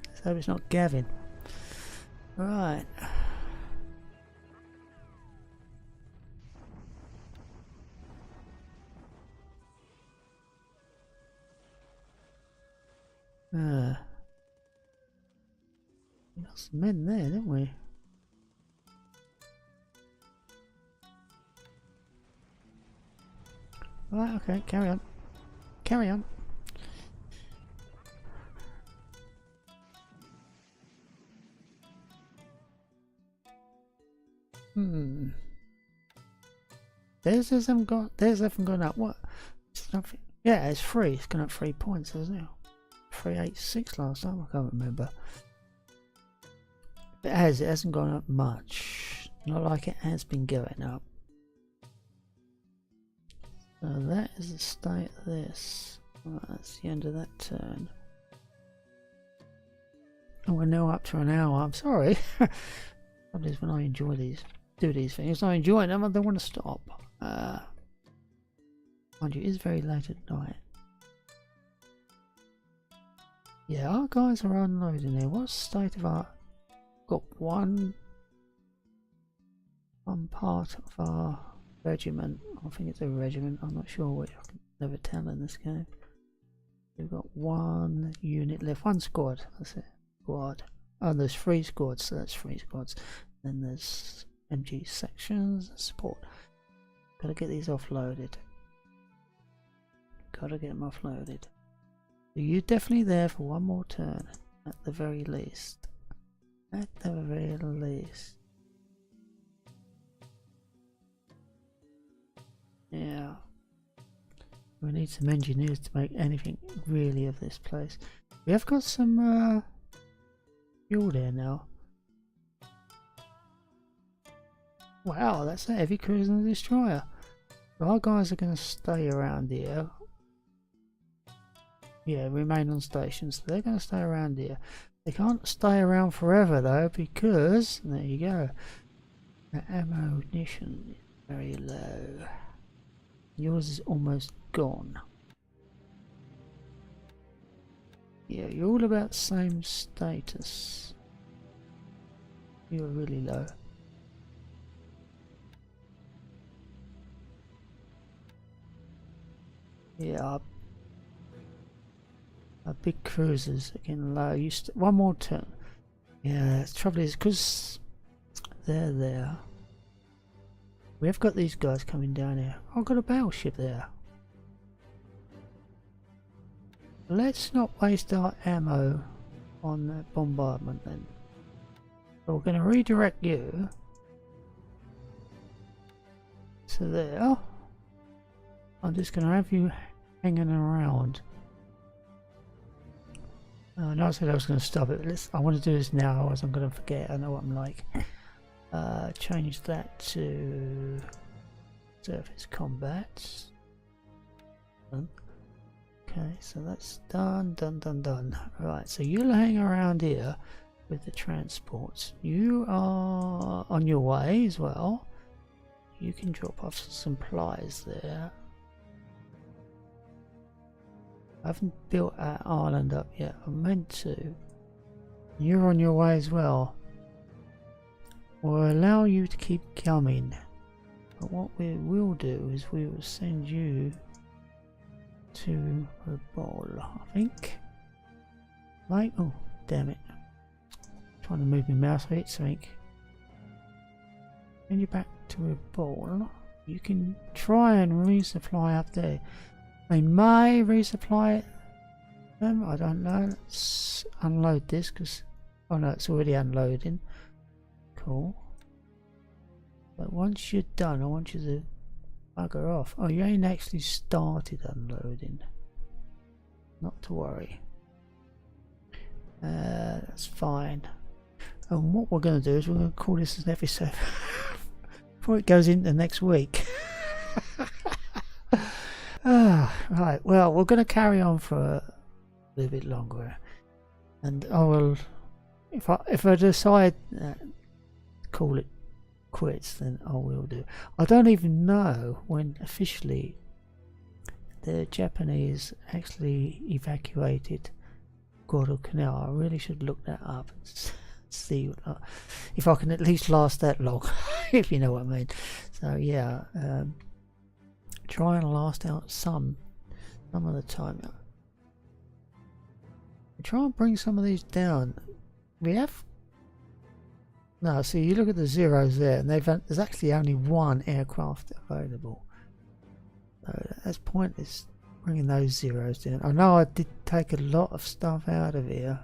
Let's hope it's not Gavin. Right. We got some men there, didn't we? Right, okay, carry on. Carry on. Theirs hasn't gone up. What? It's nothing. Yeah, it's free. It's gone up 3 points, isn't it? 386 last time, I can't remember. It hasn't gone up much. Not like it has been going up. So that is the state of this. Right, that's the end of that turn. And we're now up to an hour. I'm sorry. That is when I enjoy do these things. I enjoy them, I don't want to stop. Mind you, it is very late at night. Yeah, our guys are unloading there. What state of our... Got one part of our regiment. I think it's a regiment. I'm not sure which. I can never tell in this game. We've got one unit left. One squad. That's it. Squad. Oh, there's 3 squads. So that's 3 squads. Then there's MG sections and support. Gotta get these offloaded. Gotta get them offloaded. So you're definitely there for one more turn, at the very least. At the very least. Yeah. We need some engineers to make anything really of this place. We have got some fuel there now. Wow, that's a heavy cruiser and destroyer. So our guys are going to stay around here. Yeah, remain on station, so they're going to stay around here. They can't stay around forever though, because there you go. The ammunition is very low. Yours is almost gone. Yeah, you're all about the same status. You're really low. Yeah, our big cruisers are getting low. One more turn. Yeah, the trouble is because they're there. We have got these guys coming down here. I've got a battleship there. Let's not waste our ammo on that bombardment then. So we're going to redirect you to there. I'm just going to have you hanging around. No, I said I was going to stop it. I want to do this now, otherwise I'm going to forget. I know what I'm like. Change that to surface combat. Done. Okay, so that's done. Right, so you'll hang around here with the transports. You are on your way as well. You can drop off some supplies there. I haven't built our island up yet. I meant to. You're on your way as well. We'll allow you to keep coming. But what we will do is we will send you to the ball, I think. Right? Oh, damn it. Trying to move my mouse, I hit something. When you're back to a ball, you can try and resupply up there. They may resupply it. I don't know. Let's unload this because, oh no, it's already unloading. Cool. But once you're done, I want you to bugger off. Oh, you ain't actually started unloading. Not to worry. That's fine. And what we're going to do is we're going to call this an episode before it goes into next week. Right, well, we're going to carry on for a little bit longer, and I will, if I decide to call it quits, then I will do. I don't even know when officially the Japanese actually evacuated Guadalcanal. I really should look that up and see if I can at least last that long, if you know what I mean. So yeah, try and last out some of the time. Try and bring some of these down. We have no. See, you look at the zeros there, and there's actually only one aircraft available. So that's pointless bringing those zeros down. I know I did take a lot of stuff out of here.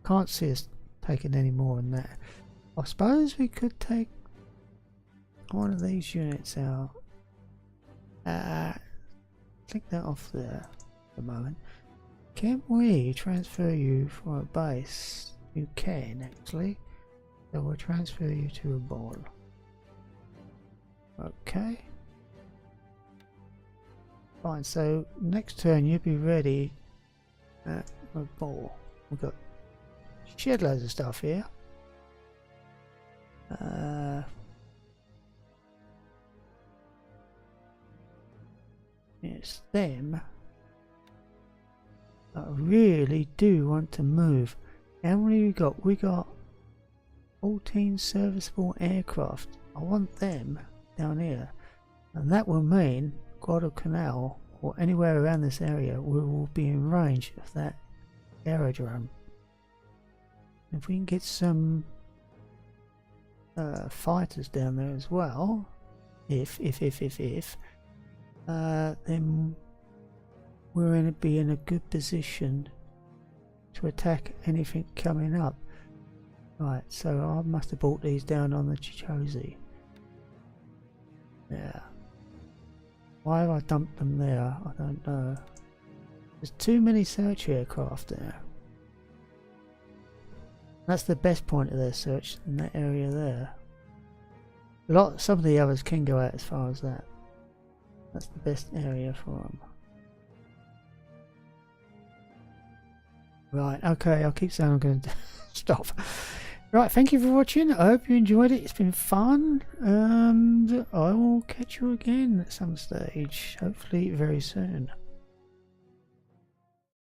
Can't see us taking any more than that. I suppose we could take one of these units out. Click that off there for the moment. Can we transfer you from a base? You can actually. So we'll transfer you to a ball. Okay. Fine, so next turn you'll be ready at a ball. We've got shed loads of stuff here. It's them. I really do want to move. How many we got? We got 14 serviceable aircraft. I want them down here, and that will mean Guadalcanal or anywhere around this area will be in range of that aerodrome. If we can get some fighters down there as well, if then we're going to be in a good position to attack anything coming up. Right, so I must have brought these down on the Chichozi. Yeah. Why have I dumped them there? I don't know. There's too many search aircraft there. That's the best point of their search in that area there. Some of the others can go out as far as that. That's the best area for them. Right, okay, I'll keep saying I'm going to stop. Right, thank you for watching. I hope you enjoyed it. It's been fun. And I will catch you again at some stage. Hopefully very soon.